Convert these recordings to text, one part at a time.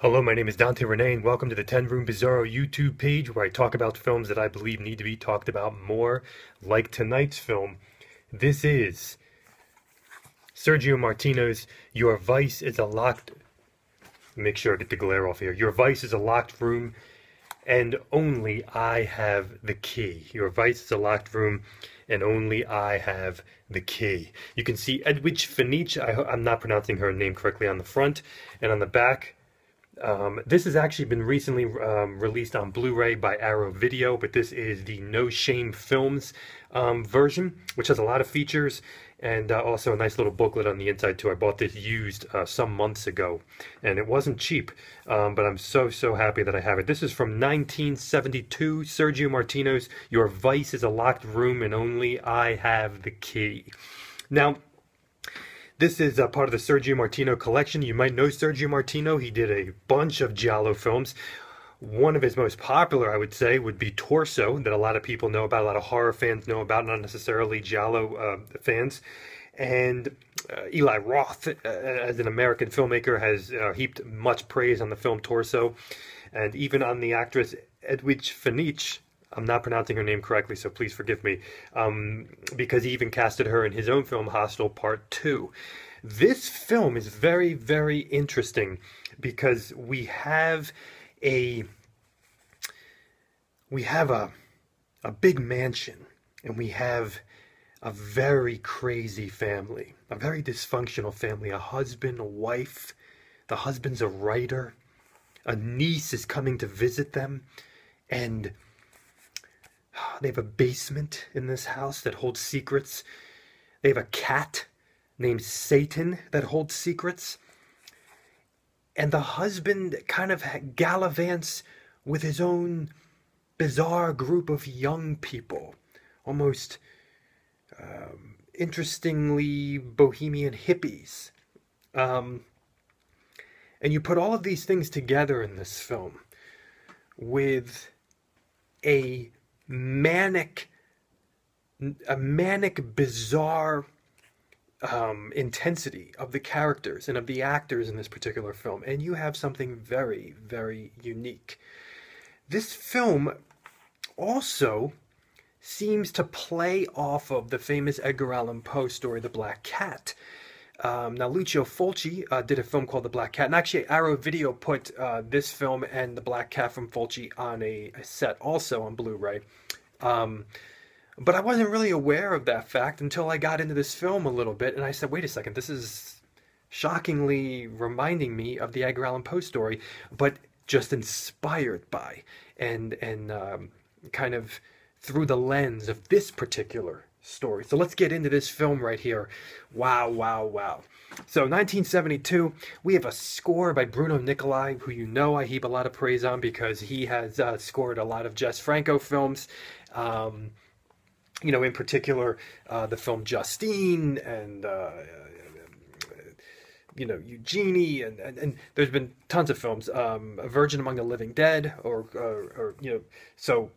Hello, my name is Dante Renee, and welcome to the 10 Room Bizarro YouTube page where I talk about films that I believe need to be talked about more, like tonight's film. This is Sergio Martino's Your Vice is a Locked... Make sure I get the glare off here. Your Vice is a Locked Room, and only I have the key. Your Vice is a Locked Room, and only I have the key. You can see Edwidge Finiche, I'm not pronouncing her name correctly, on the front, and on the back. This has actually been recently released on Blu-ray by Arrow Video, but this is the No Shame Films version, which has a lot of features and also a nice little booklet on the inside too. I bought this used some months ago, and it wasn't cheap, but I'm so happy that I have it. This is from 1972, Sergio Martino's Your Vice is a Locked Room, and only I have the key. Now, this is part of the Sergio Martino collection. You might know Sergio Martino. He did a bunch of giallo films. One of his most popular, I would say, would be Torso, that a lot of people know about, a lot of horror fans know about, not necessarily giallo fans. And Eli Roth, as an American filmmaker, has heaped much praise on the film Torso, and even on the actress Edwidge Finiche. I'm not pronouncing her name correctly, so please forgive me, because he even casted her in his own film, Hostel Part 2. This film is very interesting because we have a big mansion, and we have a very crazy family, a very dysfunctional family, a husband, a wife. The husband's a writer. A niece is coming to visit them, and they have a basement in this house that holds secrets. They have a cat named Satan that holds secrets. And the husband kind of gallivants with his own bizarre group of young people. Almost interestingly bohemian hippies. And you put all of these things together in this film with a manic, bizarre intensity of the characters and of the actors in this particular film, and you have something very unique. This film also seems to play off of the famous Edgar Allan Poe story, The Black Cat. Now, Lucio Fulci did a film called The Black Cat, and actually Arrow Video put this film and The Black Cat from Fulci on a set also on Blu-ray. But I wasn't really aware of that fact until I got into this film a little bit, and I said, wait a second, this is shockingly reminding me of the Edgar Allan Poe story, but just inspired by and kind of through the lens of this particular story. So let's get into this film right here. Wow. So 1972, we have a score by Bruno Nicolai, who you know I heap a lot of praise on because he has scored a lot of Jess Franco films. You know, in particular, the film Justine and you know, Eugenie, and there's been tons of films. A Virgin Among the Living Dead, or you know, so.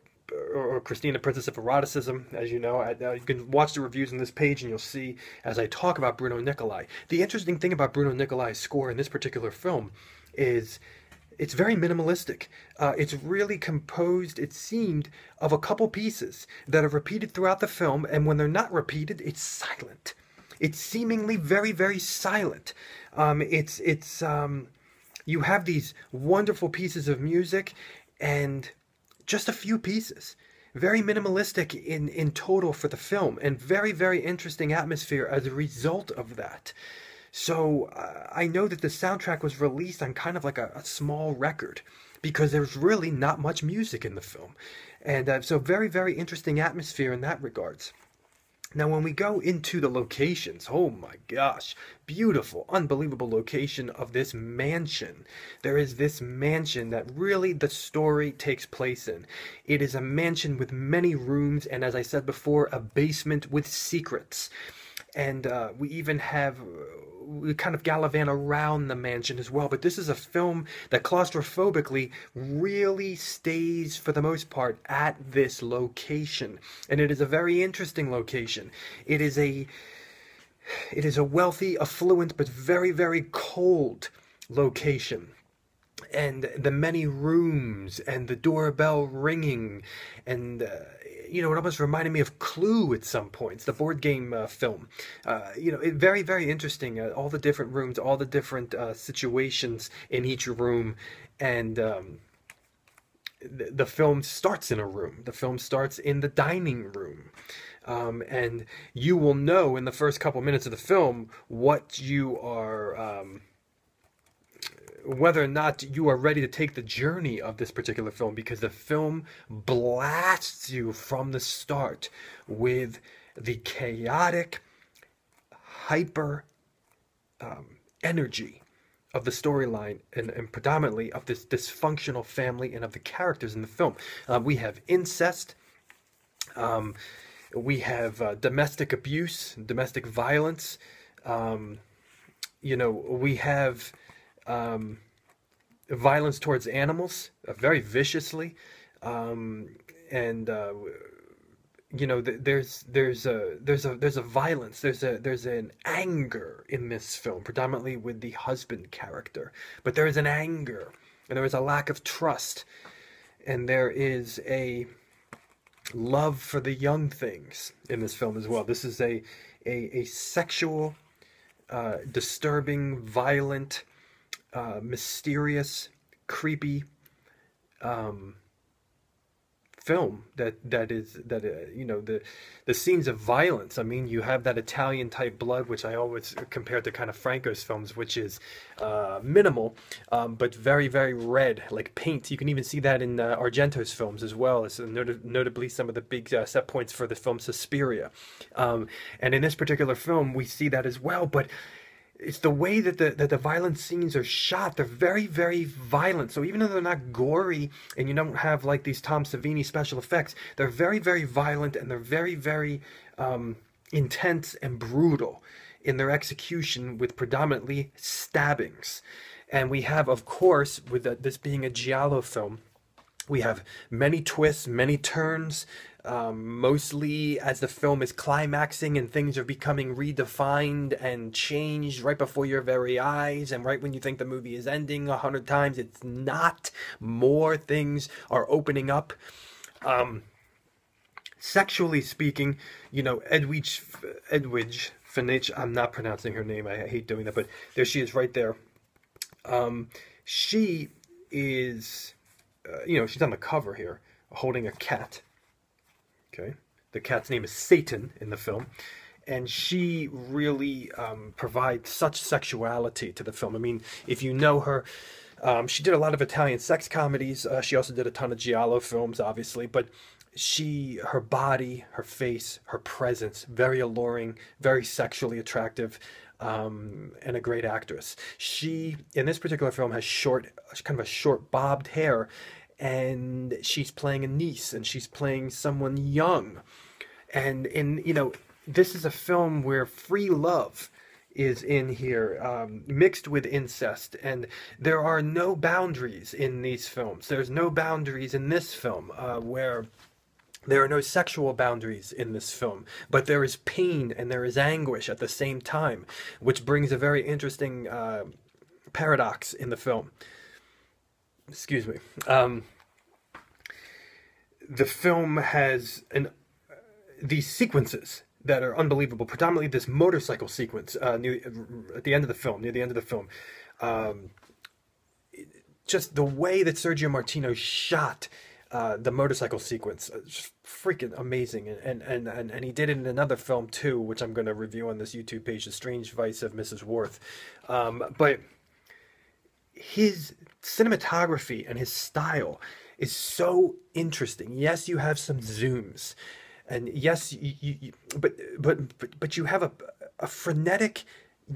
Or Christina, Princess of Eroticism, as you know. You can watch the reviews on this page and you'll see as I talk about Bruno Nicolai. The interesting thing about Bruno Nicolai's score in this particular film is it's very minimalistic. It's really composed, it seemed, of a couple pieces that are repeated throughout the film, and when they're not repeated, it's silent. It's seemingly very silent. You have these wonderful pieces of music, and just a few pieces. Very minimalistic in total for the film, and very interesting atmosphere as a result of that. So I know that the soundtrack was released on kind of like a small record because there's really not much music in the film. And so very interesting atmosphere in that regards. Now, when we go into the locations, oh my gosh, beautiful, unbelievable location of this mansion. There is this mansion that really the story takes place in. It is a mansion with many rooms, and as I said before, a basement with secrets. And we even have, we kind of gallivant around the mansion as well. But this is a film that claustrophobically really stays, for the most part, at this location. And it is a very interesting location. It is a wealthy, affluent, but very cold location. and the many rooms and the doorbell ringing, and it almost reminded me of Clue at some points, the board game film. Very, very interesting. All the different rooms, all the different situations in each room, and the film starts in a room. The film starts in the dining room. And you will know in the first couple minutes of the film what you are, whether or not you are ready to take the journey of this particular film, because the film blasts you from the start with the chaotic, hyper energy of the storyline, and predominantly of this dysfunctional family and of the characters in the film. We have incest. We have domestic abuse, domestic violence. We have violence towards animals, very viciously, and there's a violence, there's an anger in this film, predominantly with the husband character, but there is an anger, and there is a lack of trust, and there is a love for the young things in this film as well. This is a sexual, disturbing, violent, mysterious, creepy film that the scenes of violence. I mean, you have that Italian type blood, which I always compare to kind of Franco's films, which is minimal, but very, very red, like paint. You can even see that in Argento's films as well, as notably some of the big set points for the film Suspiria. And in this particular film, we see that as well, but it's the way that the violent scenes are shot. They're very, very violent. So even though they're not gory and you don't have like these Tom Savini special effects, they're very, very violent, and they're very, very intense and brutal in their execution, with predominantly stabbings. And we have, of course, with this being a giallo film, we have many twists, many turns, mostly as the film is climaxing and things are becoming redefined and changed right before your very eyes, and right when you think the movie is ending 100 times, it's not. More things are opening up. Sexually speaking, Edwidge Finch, I'm not pronouncing her name, I hate doing that, but there she is right there. She is, she's on the cover here, holding a cat. Okay, the cat's name is Satan in the film, and she really provides such sexuality to the film. I mean, if you know her, she did a lot of Italian sex comedies. She also did a ton of giallo films, obviously, but her body, her face, her presence, very alluring, very sexually attractive, and a great actress. She, in this particular film, has kind of a short bobbed hair, and she's playing a niece, and she's playing someone young. And this is a film where free love is in here, mixed with incest, and there are no boundaries in these films. There's no boundaries in this film, where there are no sexual boundaries in this film, but there is pain and there is anguish at the same time, which brings a very interesting paradox in the film. Excuse me. The film has these sequences that are unbelievable. Predominantly this motorcycle sequence at the end of the film, near the end of the film. Just the way that Sergio Martino shot the motorcycle sequence, just freaking amazing. And he did it in another film too, which I'm going to review on this YouTube page, The Strange Vice of Mrs. Worth. But his cinematography and his style is so interesting. Yes, you have some zooms, and yes, but you have a frenetic,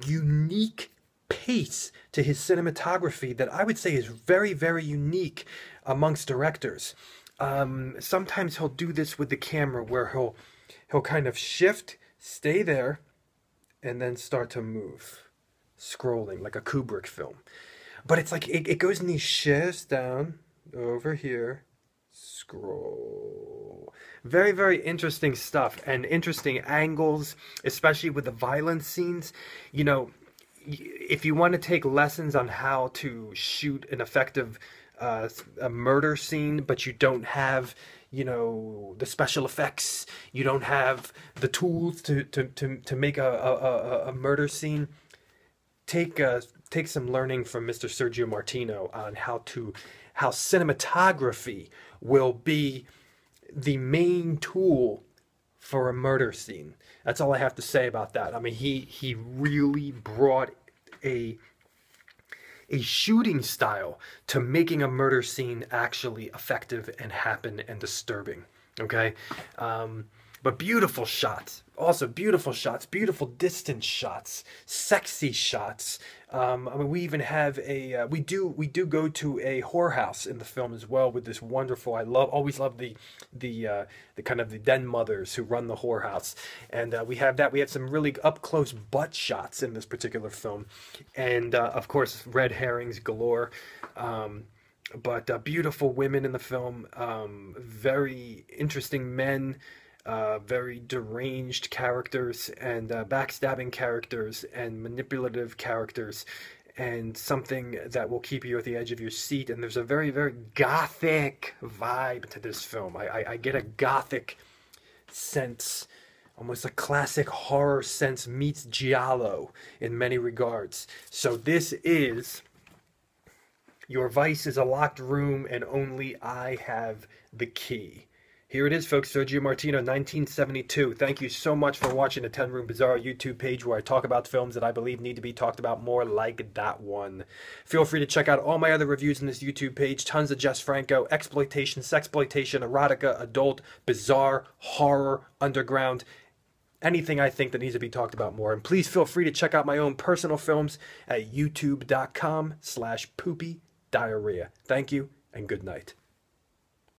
unique pace to his cinematography that I would say is very, very unique amongst directors. Sometimes he'll do this with the camera, where he'll kind of shift, stay there, and then start to move, scrolling like a Kubrick film. But it's like it goes in these shifts down, over here, scroll. Very, very interesting stuff, and interesting angles, especially with the violence scenes. if you want to take lessons on how to shoot an effective a murder scene, but you don't have, you know, the special effects, you don't have the tools to make a murder scene, take some learning from Mr. Sergio Martino on how cinematography will be the main tool for a murder scene. That's all I have to say about that. I mean, he really brought a shooting style to making a murder scene actually effective and happen and disturbing. Okay, but beautiful shots, also beautiful shots, beautiful distance shots, sexy shots. I mean, we even have a we do go to a whorehouse in the film as well with this wonderful. Always love the kind of the den mothers who run the whorehouse, and we have some really up close butt shots in this particular film, and of course red herrings galore. But beautiful women in the film, very interesting men, very deranged characters, and backstabbing characters, and manipulative characters, and something that will keep you at the edge of your seat. And there's a very, very gothic vibe to this film. I get a gothic sense, almost a classic horror sense meets giallo in many regards. So this is Your Vice is a Locked Room, and Only I Have the Key. Here it is, folks. Sergio Martino, 1972. Thank you so much for watching the 10 Room Bizarro YouTube page, where I talk about films that I believe need to be talked about more, like that one. Feel free to check out all my other reviews on this YouTube page. Tons of Jess Franco, exploitation, sexploitation, erotica, adult, bizarre, horror, underground, anything I think that needs to be talked about more. And please feel free to check out my own personal films at youtube.com/poopy diarrhea. Thank you, and good night.